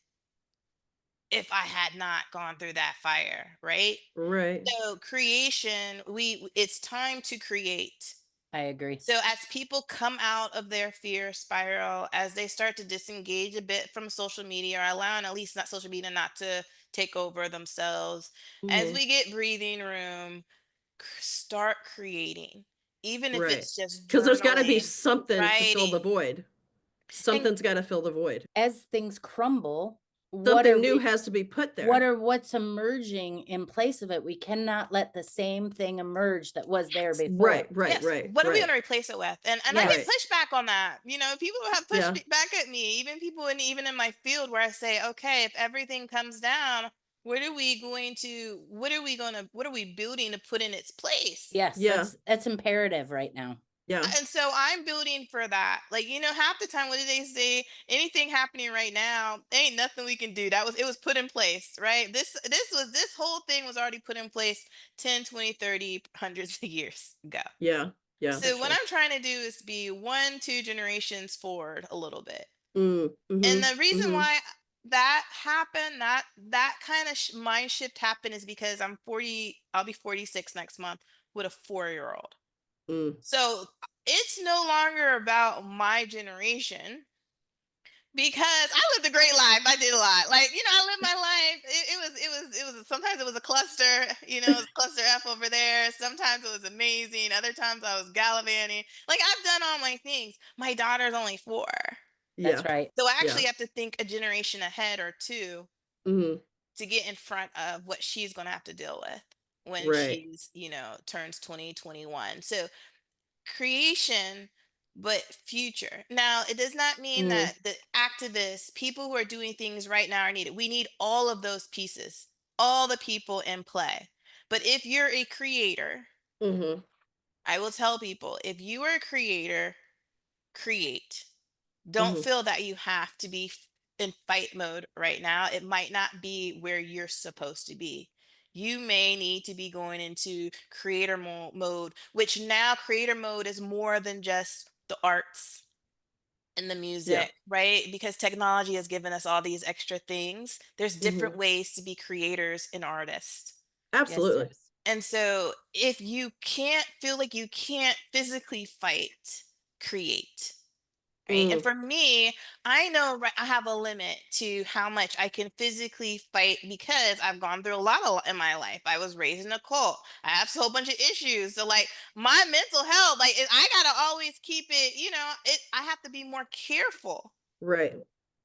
if I had not gone through that fire, right? Right. So creation, it's time to create. I agree. So as people come out of their fear spiral, as they start to disengage a bit from social media, or allowing at least not social media not to take over themselves, as Mhm. we get breathing room, start creating, even if Right. it's just Because there's got to be journaling, something to fill the writing, void. and Something's got to fill the void. As things crumble, Something new has to be put there. what's emerging in place of it? We cannot let the same thing emerge that was there Right. before. Right. yes, Right. what are we going Right. to replace it with? And I get Right. Yes. pushback on that. People have pushed Yeah. back at me, even people even in my field, where I say, okay, if everything comes down, what are we building to put in its place? Yes, Yeah. that's imperative right now. Yeah. And so I'm building for that. Like, half the time, what did they say? Anything happening right now, ain't nothing we can do. It was put in place, right? This whole thing was already put in place 10, 20, 30, hundreds of years ago. Yeah. Yeah. So For what sure. I'm trying to do is be 1, 2 generations forward a little bit. And Mhm. the reason Mhm. why that happened, that kind of mind shift happened, is because I'm 40. I'll be 46 next month with a 4-year-old. Mm. So it's no longer about my generation, because I lived a great life. I did a lot. Like, I lived my life. It was sometimes it was a cluster, it was cluster F over there. Sometimes it was amazing. Other times I was gallivanting. Like, I've done all my things. My daughter's only 4. That's Yeah. right. So I Yeah. actually have to think a generation ahead or two Mhm. to get in front of what she's going to have to deal with when Right. she's, turns 2021. So creation, but future. Now, it does not mean Mhm. that the activists, people who are doing things right now, are needed. We need all of those pieces, all the people in play. But if you're a creator, Mhm. I will tell people, if you are a creator, create. Don't Mhm. feel that you have to be in fight mode right now. It might not be where you're supposed to be. You may need to be going into creator mode, which now creator mode is more than just the arts and the Yeah. music, right? Because technology has given us all these extra things. There's Mhm. different ways to be creators and artists. Yes, Absolutely. yes. And so if you can't feel like you can't physically fight, create. Right. And Mm, for me, I know I have a limit to how much I can physically fight because I've gone through a lot in my life. I was raised in a cult. I have a whole bunch of issues. So like my mental health, like I gotta always keep it, I have to be more careful. right.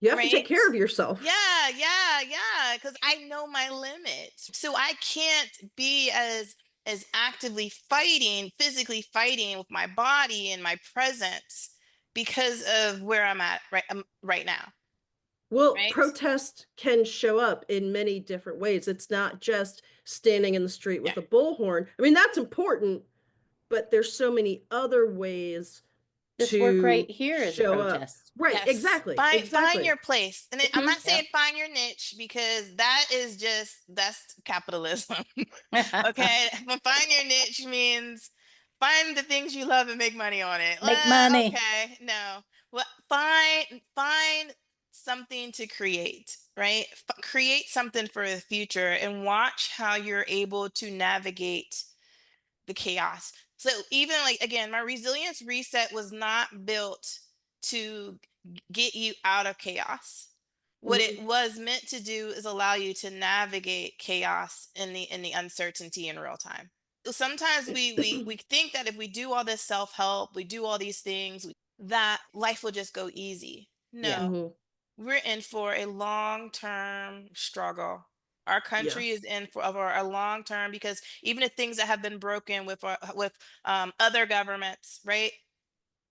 You have to take Right. care of yourself. Yeah. Because I know my limits. So I can't be as actively fighting, physically fighting with my body and my presence because of where I'm at right now. Well, Right. protest can show up in many different ways. It's not just standing in the street Yeah. with a bullhorn. I mean, that's important, but there's so many other ways This work right to here is a show up. protest. Right, Yes. exactly, Find exactly. your place. And I'm Mhm. not saying Yep. find your niche because that's capitalism. Okay. But find your niche means find the things you love and make money on it. Make money. Okay. No. Well, find something to create, right? Create something for the future and watch how you're able to navigate the chaos. So even like again, my resilience reset was not built to get you out of chaos. What it Mhm. was meant to do is allow you to navigate chaos in the uncertainty in real time. Sometimes we think that if we do all this self-help, we do all these things, that life will just go easy. Yeah. No, Mhm. we're in for a long-term struggle. Our Yeah. country is in for a long term because even the things that have been broken with other governments, right?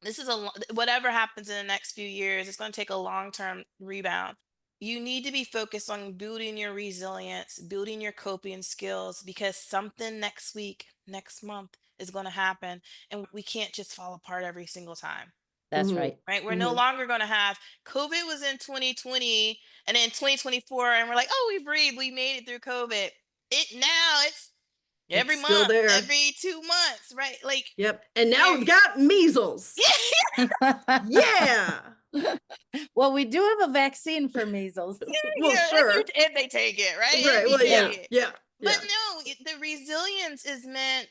This is whatever happens in the next few years, it's going to take a long-term rebound. You need to be focused on building your resilience, building your coping skills because something next week, next month is going to happen and we can't just fall apart every single time. That's Mhm. right. Right? We're no Mhm. longer going to have COVID was in 2020 and then 2024 and we're like, "Oh, we breathed. We made it through COVID." It's every It's still month, there. every 2 months, right? Like Yep. And now you're we've got measles. Yeah. Well, we do have a vaccine for measles. Well, yeah, sure. if they take it, right? If Right. you Well, Yeah. yeah. take it. Yeah. But Yeah. no, the resilience is meant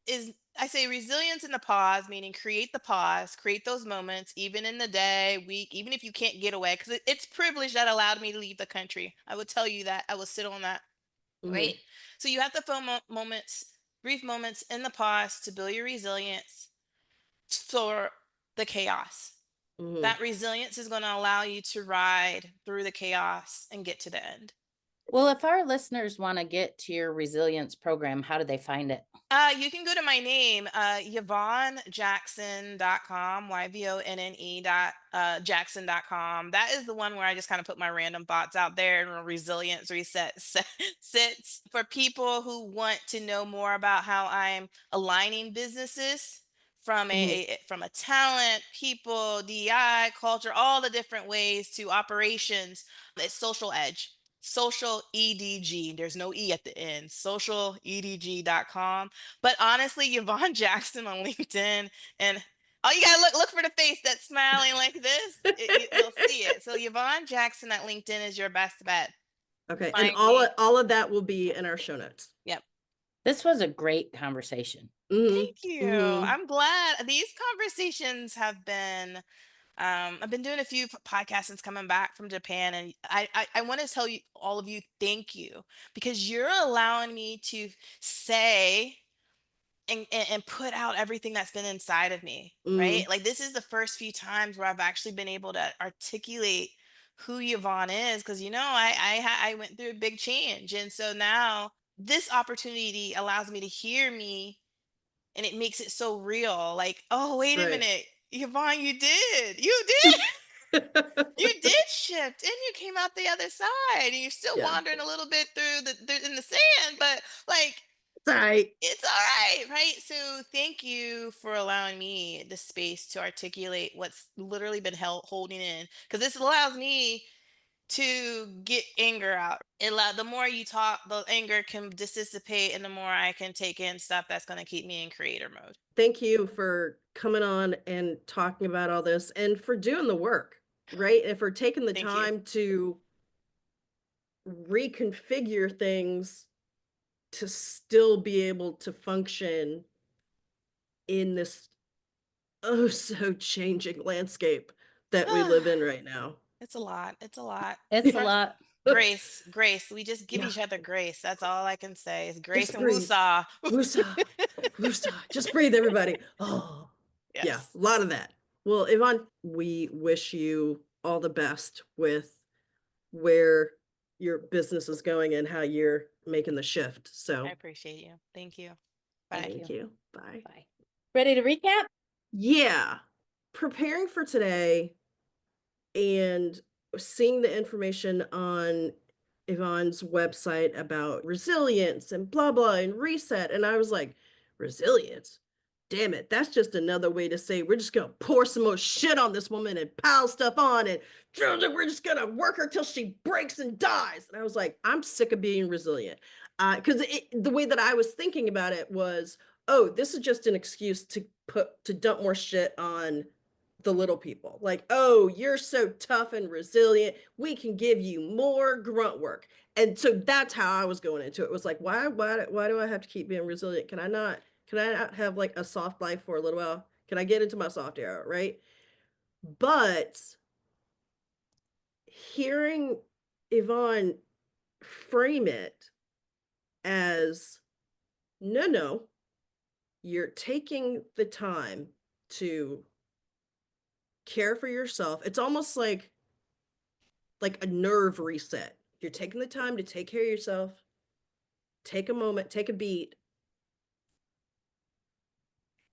is I say resilience in the pause, meaning create the pause, create those moments, even in the day, week, even if you can't get away, because it's privilege that allowed me to leave the country. I would tell you that. I will sit on that, right? Mhm. So you have to fill moments, brief moments in the pause to build your resilience for the chaos. Mhm. That resilience is going to allow you to ride through the chaos and get to the end. Well, if our listeners want to get to your resilience program, how do they find it? You can go to my name, YvonneJackson.com, YVONNE Jackson.com. That is the one where I just kind of put my random thoughts out there and resilience reset sits for people who want to know more about how I'm aligning businesses from Mhm. from a talent, people, DEI, culture, all the different ways to operations. It's Social Edge. Social EDG. There's no E at the end. SocialEDG.com. But honestly, Yvonne Jackson on LinkedIn, and all you gotta look for the face that's smiling like this. You'll see it. So Yvonne Jackson at LinkedIn is your best bet. Okay. And Find me. all of that will be in our show notes. Yep. This was a great conversation. Mhm. Thank you. Mhm. I'm glad these conversations have been. I've been doing a few podcasts since coming back from Japan, and I want to tell you all of you thank you because you're allowing me to say and put out everything that's been inside of me, right? Mhm. Like this is the first few times where I've actually been able to articulate who Yvonne is because I went through a big change, and so now this opportunity allows me to hear me, and it makes it so real. Like, oh wait a Right. minute, Yvonne, you did shift, and you came out the other side, and you're still Yeah. wandering a little bit through in the sand, but like It's all right. it's all right, right? So thank you for allowing me the space to articulate what's literally been holding in, because this allows me to get anger out. The more you talk, the anger can dissipate, and the more I can take in stuff that's going to keep me in creator mode. Thank you for coming on and talking about all this and for doing the work, right? And for taking the Thank you. time to reconfigure things to still be able to function in this oh so changing landscape that we live in right now. It's a lot. It's a lot. It's a Trust- lot. Grace, grace. We just give Yeah, each other grace. That's all I can say is grace just and breathe. woosah. Woosah, woosah. Just breathe, everybody. Oh, yeah, Yes. a lot of that. Well, Yvonne, we wish you all the best with where your business is going and how you're making the shift. I So appreciate you. Thank you. Thank Bye. thank you. you. Bye. Bye. Ready to recap? Yeah. Preparing for today and seeing the information on Yvonne's website about resilience and blah blah and reset. And I was like, resilience? Damn it, that's just another way to say we're just gonna pour some more shit on this woman and pile stuff on and we're just gonna work her till she breaks and dies. And I was like, I'm sick of being resilient. Because the way that I was thinking about it was, oh, this is just an excuse to dump more shit on the little people. Like, oh, you're so tough and resilient. We can give you more grunt work. And so that's how I was going into it. It was like, why do I have to keep being resilient? Can I not have like a soft life for a little while? Can I get into my soft era, right? But hearing Yvonne frame it as no, you're taking the time to care for yourself. It's almost like a nerve reset. You're taking the time to take care of yourself, take a moment, take a beat,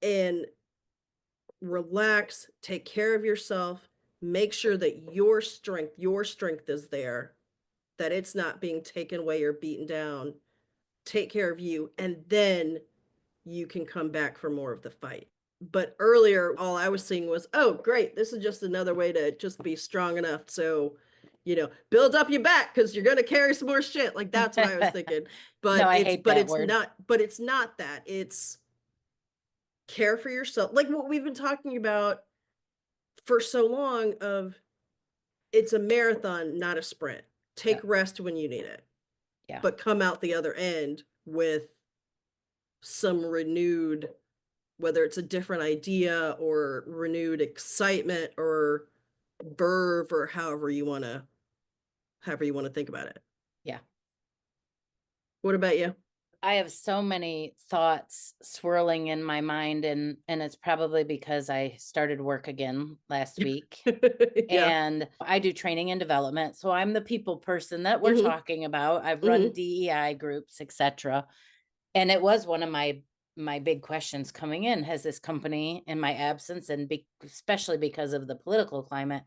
and relax, take care of yourself, make sure that your strength is there, that it's not being taken away or beaten down. Take care of you, and then you can come back for more of the fight. But earlier, all I was seeing was, oh, great, this is just another way to just be strong enough. So, build up your back because you're going to carry some more shit. Like that's what I was thinking. No, I hate that word. But it's not that. It's care for yourself. Like what we've been talking about for so long of it's a marathon, not a sprint. Take rest when you need it. Yeah. But come out the other end with some renewed, whether it's a different idea or renewed excitement or verve or however you want to think about it. Yeah. What about you? I have so many thoughts swirling in my mind, and it's probably because I started work again last week. Yeah. And I do training and development. So I'm the people person that we're Mhm. talking about. I've run DEI groups, etc. And it was one of my big questions coming in. Has this company, in my absence, and especially because of the political climate,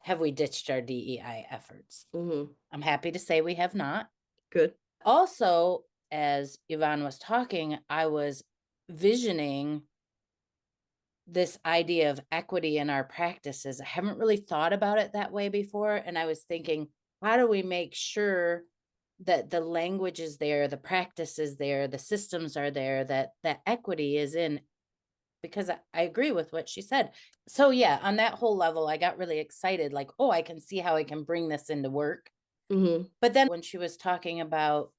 have we ditched our DEI efforts? I'm happy to say we have not. Good. Also, as Yvonne was talking, I was visioning this idea of equity in our practices. I haven't really thought about it that way before. And I was thinking, how do we make sure that the language is there, the practice is there, the systems are there, that equity is in? Because I agree with what she said. So yeah, on that whole level, I got really excited, like, oh, I can see how I can bring this into work. But then when she was talking about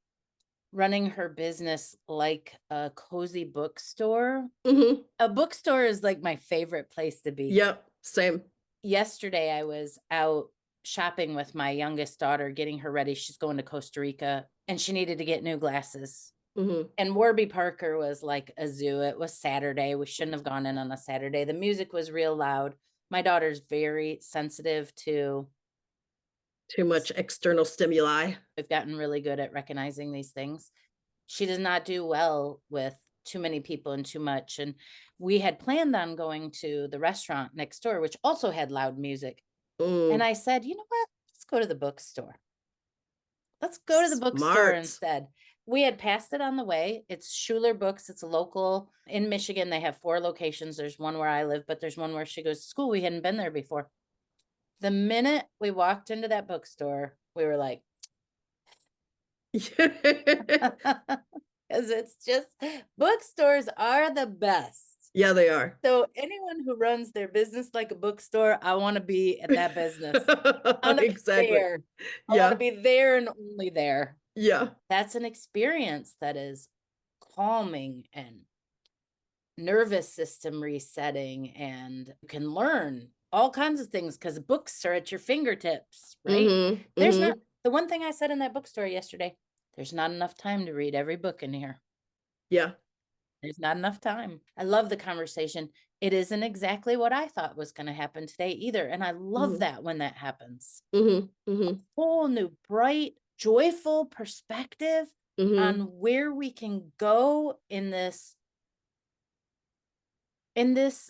running her business like a cozy bookstore, a bookstore is like my favorite place to be. Yep, same. Yesterday, I was out shopping with my youngest daughter, getting her ready. She's going to Costa Rica, and she needed to get new glasses. And Warby Parker was like a zoo. It was Saturday. We shouldn't have gone in on a Saturday. The music was real loud. My daughter's very sensitive to too much external stimuli. We've gotten really good at recognizing these things. She does not do well with too many people and too much. And we had planned on going to the restaurant next door, which also had loud music. And I said, you know what? Let's go to the bookstore. Let's go to the bookstore instead. We had passed it on the way. It's Schuler Books. It's a local in Michigan. They have 4 locations. There's one where I live, but there's one where she goes to school. We hadn't been there before. The minute we walked into that bookstore, we were like, because it's just, bookstores are the best. Yeah, they are. So anyone who runs their business like a bookstore, I want to be at that business. I want to Exactly. be there. I want to be there and only there. Yeah. That's an experience that is calming and nervous system resetting, and you can learn all kinds of things because books are at your fingertips, right? Mm-hmm. There's Mm-hmm. not, the one thing I said in that bookstore yesterday, there's not enough time to read every book in here. Yeah. There's not enough time. I love the conversation. It isn't exactly what I thought was going to happen today either. And I love Mm-hmm. that when that happens. Mm-hmm. Mm-hmm. Whole new, bright, joyful perspective Mm-hmm. on where we can go in this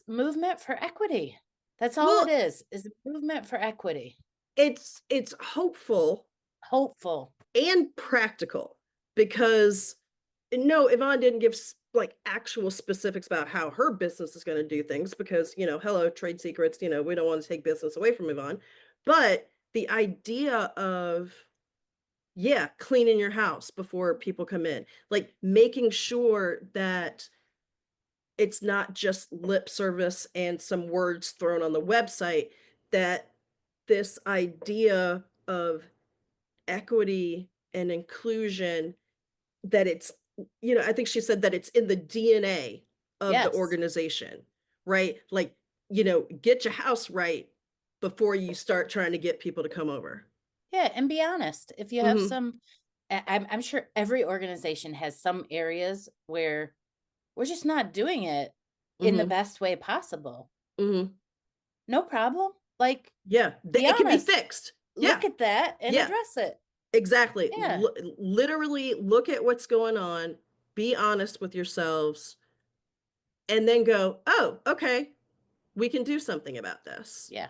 movement for equity. That's all Well, it is a movement for equity. it's hopeful Hopeful. and practical because no, Yvonne didn't give like actual specifics about how her business is going to do things because, hello, trade secrets, we don't want to take business away from Yvonne. But the idea of, yeah, cleaning your house before people come in, like making sure that it's not just lip service and some words thrown on the website, that this idea of equity and inclusion, that it's, I think she said that it's in the DNA of the Yes. organization, right? Like, get your house right before you start trying to get people to come over. Yeah. And be honest. If you have Mm-hmm. some, I'm sure every organization has some areas where we're just not doing it in the Mm-hmm. best way possible. Mm-hmm. No problem. Like, Yeah, be it can be honest. fixed. Look Yeah, at that and yeah, address it. exactly. Yeah. Literally look at what's going on, be honest with yourselves, and then go, oh, okay, we can do something about this. Yeah.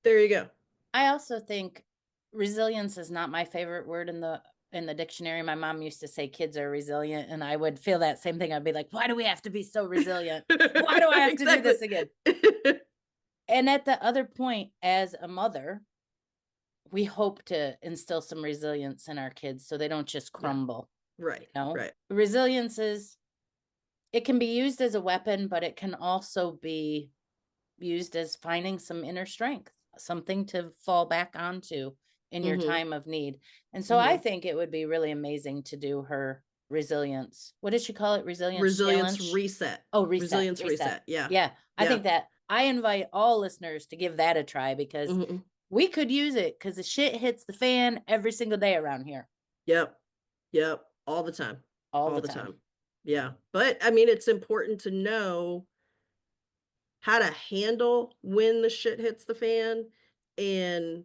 There you go. I also think resilience is not my favorite word in the dictionary. My mom used to say kids are resilient, and I would feel that same thing. I'd be like, why do we have to be so resilient? Why do I have to do this again? And at the other point, as a mother, we hope to instill some resilience in our kids so they don't just crumble. Right. Right. Resilience it can be used as a weapon, but it can also be used as finding some inner strength, something to fall back onto in your time of need. And so I think it would be really amazing to do her resilience. What did she call it? Resilience challenge? Reset. Oh, reset. Resilience reset. Yeah. Yeah. I think that I invite all listeners to give that a try because we could use it because the shit hits the fan every single day around here. Yep. Yep. All the time. All the time. Yeah. But I mean, it's important to know how to handle when the shit hits the fan and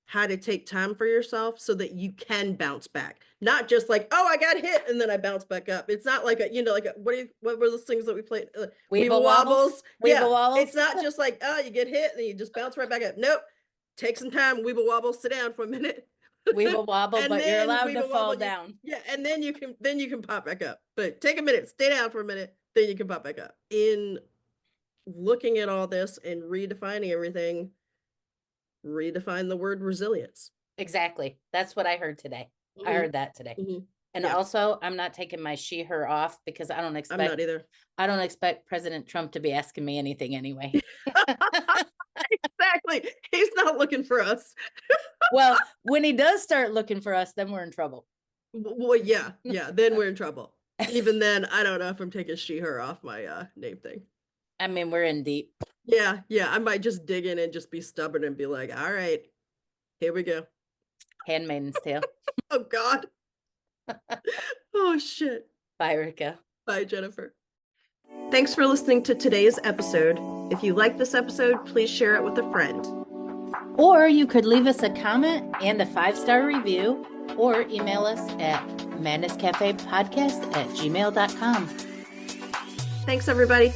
how to take time for yourself so that you can bounce back. Not just like, oh, I got hit and then I bounce back up. It's not like what were those things that we played? Weeble wobbles. Weeble wobbles. It's not just like, oh, you get hit and then you just bounce right back up. Nope. Take some time, weeble wobble, sit down for a minute. Weeble wobble, but you're allowed to fall down. Yeah, and then you can pop back up. But take a minute, stay down for a minute, then you can pop back up. In looking at all this and redefining everything, redefine the word resilience. Exactly. That's what I heard today. I heard that today. And also, I'm not taking my she, her off because I don't expect. I'm not either. I don't expect President Trump to be asking me anything anyway. Exactly. He's not looking for us. Well, when he does start looking for us, then we're in trouble. Well, yeah. Then we're in trouble. Even then, I don't know if I'm taking she, her off my name thing. I mean, we're in deep. Yeah. I might just dig in and just be stubborn and be like, all right, here we go. Handmaid's Tale. Oh, God. Oh, shit. Bye, Rika. Bye, Jennifer. Thanks for listening to today's episode. If you like this episode, please share it with a friend. Or you could leave us a comment and a 5-star review, or email us at madnesscafepodcast@gmail.com. Thanks, everybody.